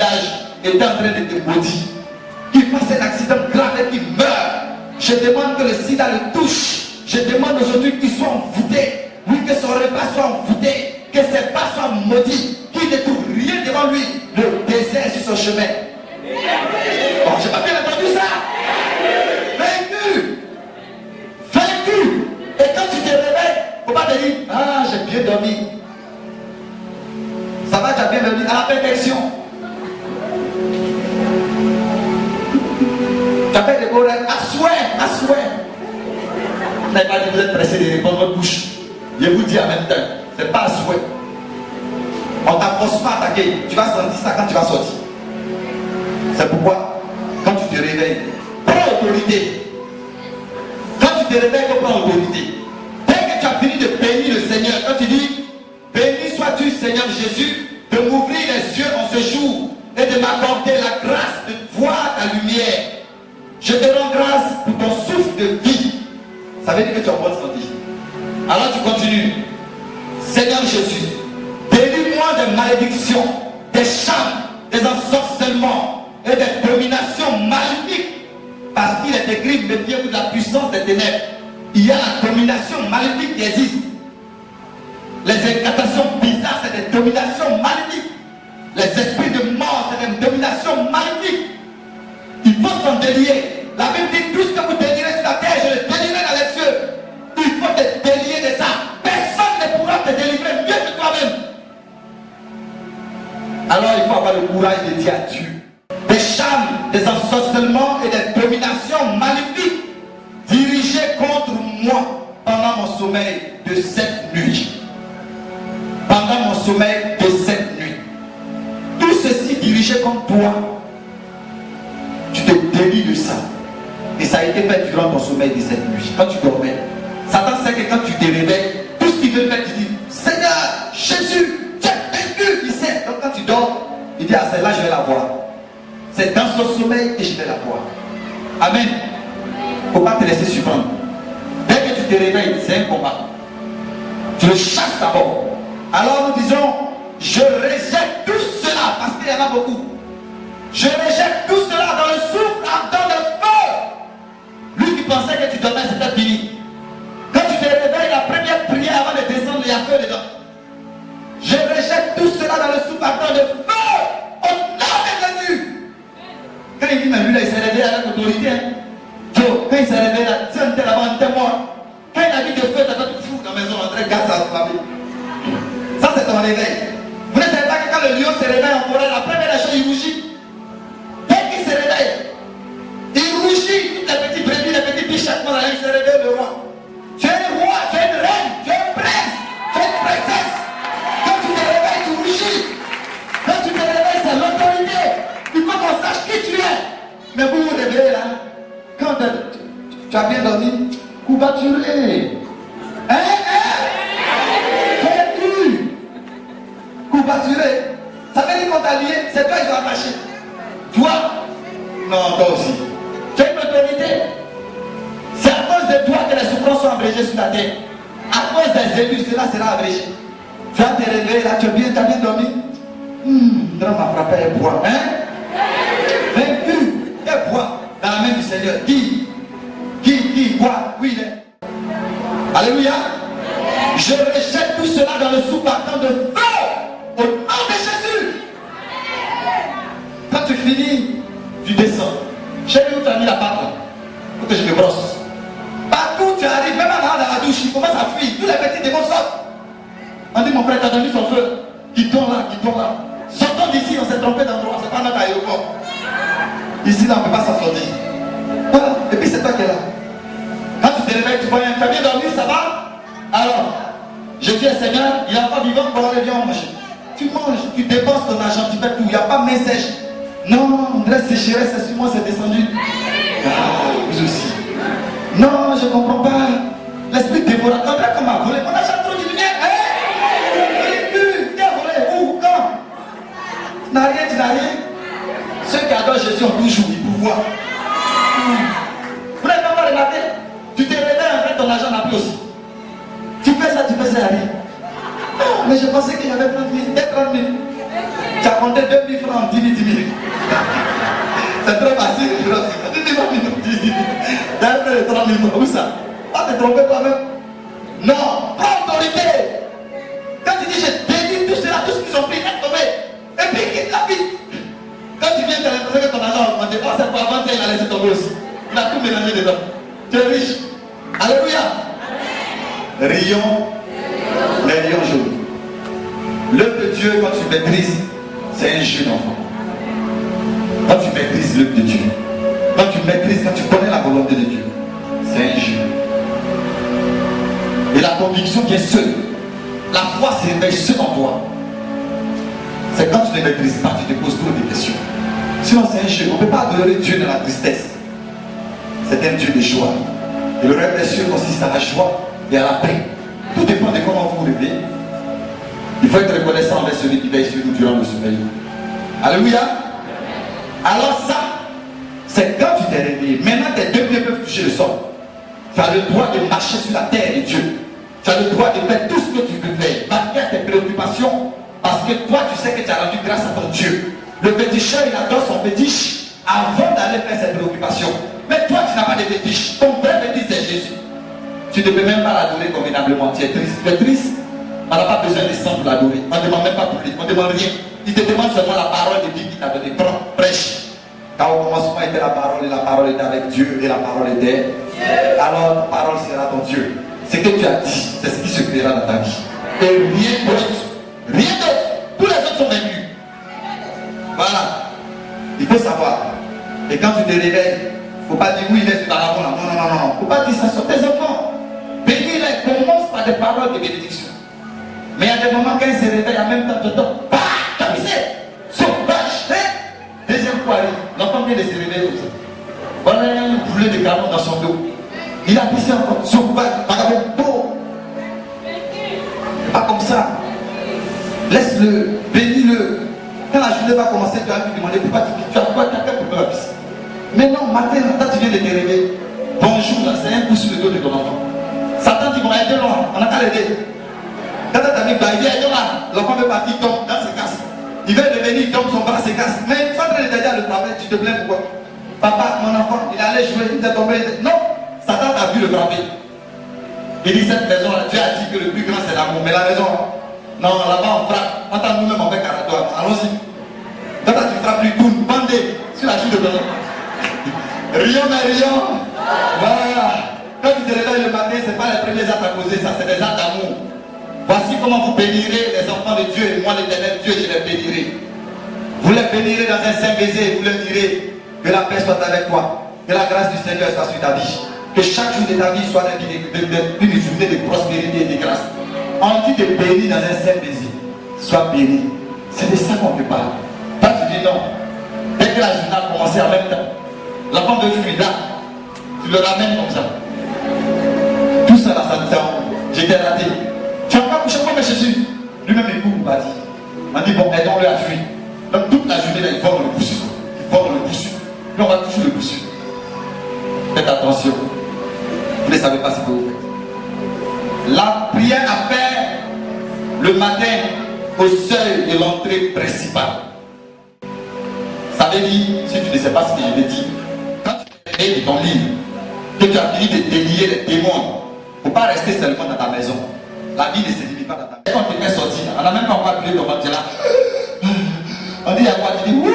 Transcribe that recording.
village était en train de te maudire, qu'il fasse un accident grave et qu'il meure. Je demande que le sida le touche. Je demande aujourd'hui qu'il soit envoûté. Oui, que son repas soit envoûté, que ses pas soient maudits, qu'il ne trouve rien devant lui, le désert sur son chemin. Bon, j'ai pas bien entendu ça. Vaincu. Vaincu. Et quand tu te réveilles, faut pas te dire, ah, j'ai bien dormi. Ça va, tu as bien dormi à la perfection. Tu as fait des beaux rêves à souhait, à souhait. Vous n'avez pas dit, vous êtes pressé de répondre votre bouche. Je vous dis en même temps, c'est pas à souhait. On t'a forcément attaqué. Tu vas sentir ça quand tu vas sortir. C'est pourquoi, quand tu te réveilles, prends autorité. Quand tu te réveilles, tu prends autorité. Dès que tu as fini de bénir le Seigneur, quand tu dis, béni sois-tu Seigneur Jésus, de m'ouvrir les yeux en ce jour et de m'accorder la grâce de voir ta lumière. Je te rends grâce pour ton souffle de vie. Ça veut dire que tu as bonne santé. Alors tu continues. Seigneur Jésus, délivre-moi des malédictions, des charmes, des ensorcellements et des dominations maléfiques. Parce qu'il est écrit, méfiez-vous de la puissance des ténèbres. Il y a la domination maléfique qui existe. Les incantations bizarres, c'est des dominations maléfiques. Les esprits de mort, c'est des dominations maléfiques. Il faut s'en délier. La Bible dit, tout ce que vous délirez sur la terre, je le délierai dans les cieux. Il faut te délier de ça. Personne ne pourra te délivrer mieux que toi-même. Alors il faut avoir le courage de dire à Dieu. Des charmes, des ensorcellements et des dominations maléfiques dirigées contre moi pendant mon sommeil de cette nuit. Pendant mon sommeil de cette nuit. Tout ceci dirigé contre toi, tu te délies de ça. Et ça a été fait durant ton sommeil de cette nuit. Quand tu dormais, Satan sait que quand tu te réveilles, tout ce qu'il veut faire, tu dis, Seigneur, Jésus, tu es vaincu. Il sait. Donc quand tu dors, il dit, ah, celle-là, je vais la voir. C'est dans son sommeil que je vais la voir. Amen. Il ne faut pas te laisser surprendre. Dès que tu te réveilles, c'est un combat. Tu le chasses d'abord. Alors nous disons, je rejette tout cela, parce qu'il y en a beaucoup. Je rejette tout cela dans le souffle ardent de feu. Lui qui pensait que tu dormais, c'était fini. Quand tu te réveilles, la première prière avant de descendre, il y a feu dedans. Je rejette tout cela dans le souffle ardent de feu. Au nom de Jésus. Quand il dit, mais lui là, il s'est réveillé avec autorité. Hein. Joe, quand il s'est réveillé là, tu es là-bas, t'es mort. Quand il a dit de feu, t'as fait fou dans la maison, André, garde ça à la. Ça, c'est ton réveil. Vous ne savez pas que quand le lion se réveille en forêt, la première chose, il rougit. Dès qu'il se réveille, il rougit. Toutes les petites brebis, les petits biches, chaque fois, il se réveille le roi. Tu es le roi, tu es une reine, tu es une prince, tu es une princesse. Quand tu te réveilles, tu rougis. Quand tu te réveilles, c'est l'autorité. Il faut qu'on sache qui tu es. Mais vous vous réveillez là. Quand tu as bien dormi, coubaturé. Coubaturé. Ça veut dire qu'on t'a lié, c'est toi qui dois attacher. Toi? Non, toi aussi. Tu as une autorité. C'est à cause de toi que les souffrances sont abrégées sur la terre. À cause des élus, cela sera abrégé. Tu vas te réveiller là, tu as bien dormi. Drame m'a frappé et bois. Vaincu et bois dans la main du Seigneur. Qui boit? Oui, il est. Alléluia. Je rejette tout cela dans le souffle ardent de feu. Au nom de Jésus. Quand tu finis, tu descends. Chez nous, tu as mis la pâte là, pour que je me brosse. Partout tu arrives, même dans la douche, il commence à fuir. Tous les petits démons sortent. On dit, mon frère, tu as donné son feu. Qui tombe là. Sortons d'ici, on s'est trompé d'endroit. C'est pas notre aéroport. Ici, là, on ne peut pas s'en sortir. Voilà. Et puis, c'est toi qui es là. Quand tu te réveilles, tu vois, tu as bien dormi, ça va? Alors, je dis, Seigneur, il n'est pas vivant, bon, allez, viens manger. Tu manges, tu dépenses ton argent, tu fais tout, il n'y a pas main sèche. Non, André sécheresse, c'est sur moi, c'est descendu. Ah, vous aussi. Non, je ne comprends pas. L'esprit dévorateur, André, comme a volé. On a jamais trop diminué. Qui a volé? Où? Quand? Tu n'as rien, tu n'as rien. Ceux qui adorent Jésus ont toujours du pouvoir. Vous n'avez pas remarqué? Tu te réveilles en fait, ton argent n'a plus aussi. Tu fais ça, rien. Mais je pensais qu'il y avait 30 000, 30 000. Tu as compté 2 000 francs, 10 000, 10 000. D'ailleurs, les 30 000 francs, où ça? Pas te tromper toi-même. Non, prends autorité. Quand tu dis je dédie tout cela, tout ce qu'ils ont pris, laisse tomber. Et puis quitte la vie. Quand tu viens, tu as l'impression que ton argent a augmenté. Oh, c'est pas avant, il a laissé tomber aussi. Il a tout mélangé dedans. Tu es riche. Alléluia. Rions. Les lions jaunes. L'œuvre de Dieu, quand tu maîtrises, c'est un jeune enfant. Quand tu maîtrises l'œuvre de Dieu, quand tu maîtrises, quand tu connais la volonté de Dieu, c'est un jeu. Et la conviction vient seule. La foi se réveille seule en toi. C'est quand tu ne maîtrises pas, tu te poses trop de questions. Sinon c'est un jeu. On ne peut pas adorer Dieu dans la tristesse. C'est un Dieu de joie. Et le rêve des cieux consiste à la joie et à la paix. Tout dépend de comment vous vous réveillez. Il faut être reconnaissant envers celui qui veille sur nous durant le sommeil. Alléluia. Alors ça, c'est quand tu t'es réveillé. Maintenant tes deux pieds peuvent toucher le sol. Tu as le droit de marcher sur la terre de Dieu. Tu as le droit de faire tout ce que tu veux faire. Malgré tes préoccupations. Parce que toi tu sais que tu as rendu grâce à ton Dieu. Le féticheur il adore son fétiche avant d'aller faire ses préoccupations. Mais toi tu n'as pas de fétiche. Ton vrai fétiche c'est Jésus. Tu ne peux même pas l'adorer convenablement. Tu es triste. Tu es triste. On n'a pas besoin de sang pour l'adorer. On ne demande même pas pour lui. On ne demande rien. Il te demande seulement la parole de Dieu qui t'a donné. Prêche. Car au commencement était la parole et la parole était avec Dieu et la parole était Dieu. Alors la parole sera ton Dieu. Ce que tu as dit, c'est ce qui se créera dans ta vie. Et rien d'autre. Rien d'autre. Tous les autres sont vaincus. Voilà. Il faut savoir. Et quand tu te réveilles, il ne faut pas dire oui, il est sur la ramon. Non, non, non, non. Il ne faut pas dire ça sur tes enfants. Bénis-les. Commence par des paroles de bénédiction. Mais il y a des moments quand ils se réveillent en même temps, tu entends, bah, tapissé, sauvage, deuxième fois, l'enfant vient de se réveiller comme ça. On a un boulet de canon dans son dos. Il a pissé encore, sauvage, vagabond, pas comme ça. Laisse-le, bénis-le. Quand la journée va commencer, tu vas lui demander pourquoi tu as quoi, tu as fait pour la pisse. Mais non, matin, quand tu viens de te réveiller, bonjour, là, c'est un coup sur le dos de ton enfant. Satan dit, bon, aide-le, on n'a qu'à l'aider. Quand tu as mis il est là, l'enfant veut partir, il tombe dans ses casses. Il veut devenir, il tombe, son bras se casse. Mais sans train de t'aider à le travail, tu te plains pourquoi? Papa, mon enfant, il allait jouer, il est tombé. Non, Satan t'a vu le frapper. Il dit cette maison-là, Dieu a dit que le plus grand c'est l'amour. Mais la maison, non, là-bas on frappe. On t'a nous-mêmes, on fait caractère. Allons-y. Quand tu frappes, lui tourne, bandé sur la chute de ton enfant. Rions, mais rions. Voilà. Quand tu te réveilles le matin, ce n'est pas les premiers actes à poser, ça c'est des actes d'amour. Voici comment vous bénirez les enfants de Dieu et moi l'Éternel Dieu je les bénirai. Vous les bénirez dans un saint baiser, vous leur direz que la paix soit avec toi, que la grâce du Seigneur soit sur ta vie, que chaque jour de ta vie soit une journée de prospérité et de grâce. On dit de bénir dans un saint baiser, sois béni. C'est de ça qu'on te parle. Toi tu dis non. Dès que la journée a commencé en même temps, l'enfant veut fuir là, tu le ramènes comme ça. Tout ça là, ça nous a. J'étais raté. Tu n'as pas couché comme Jésus. Lui-même il court, pas dit. On dit bon, aidons-le à fuir. Donc toute la journée là, il vole le boussu. Il vole le boussu. Puis on va toucher le boussu. Faites attention. Vous ne savez pas ce que vous faites. La prière à faire le matin au seuil de l'entrée principale. Ça veut dire, si tu ne sais pas ce que je vais dire, quand tu es réveillé de ton lit, que tu as fini de délier les démons, il ne faut pas rester seulement dans ta maison. La vie ne se limite pas dans ta maison. Quand tu es sorti, on n'a même pas encore appelé ton ventre là. On dit à quoi? Tu dis oui.